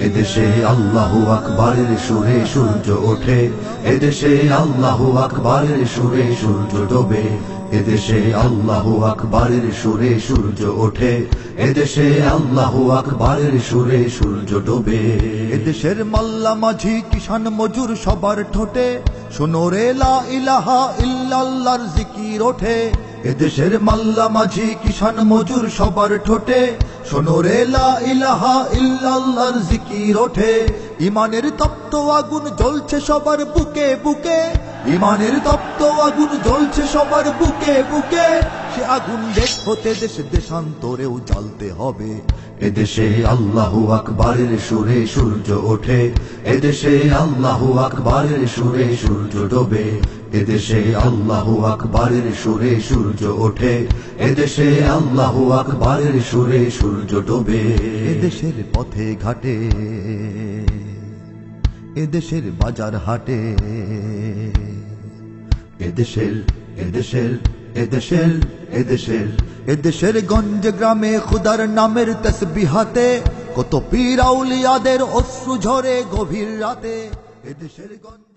এদেশে আল্লাহু আকবারের সুরে সূর্য ওঠে, এদেশে আল্লাহু আকবারের সুরে সূর্য ডোবে। এদেশে আল্লাহু আকবারের সুরে সূর্য ওঠে, এদেশে আল্লাহু আকবারের সুরে সূর্য ডোবে। এদেশের মাল্লা মাঝি কিষান মজুর সবার ঠোঁটে শোনো রে লা ইলাহা ইল্লাল্লাহর জিকির ওঠে। এদেশের মাল্লা মাঝি কিষান মজুর সবার ঠোঁটে শোনো রে লা ইলাহা ইল্লাল্লাহর জিকির ওঠে। ইমানের তপ্ত আগুন জ্বলছে সবার বুকে বুকে, ইমানের তপ্ত আগুন জ্বলছে সবার বুকে বুকে। সে আগুন হতে দেশ দেশান্তরেও জ্বালতে হবে। এদেশে আল্লাহু আকবারের সুরে সূর্য ওঠে, এদেশে আল্লাহু আকবারের সুরে সূর্য ডোবে। এদেশে আল্লাহু আকবারের সুরে সূর্য ওঠে, এদেশে আল্লাহু আকবারের সুরে সূর্য ডোবে। এদেশের পথে ঘাটে, এদেশের বাজার হাটে, এদেশের এদেশের এদেশের এদেশের এদেশের গঞ্জ গ্রামে খুদার নামের তসবিহাতে কত পীর আউলিয়াদের অশ্রু ঝরে গভীর রাতে। এদেশের গঞ্জ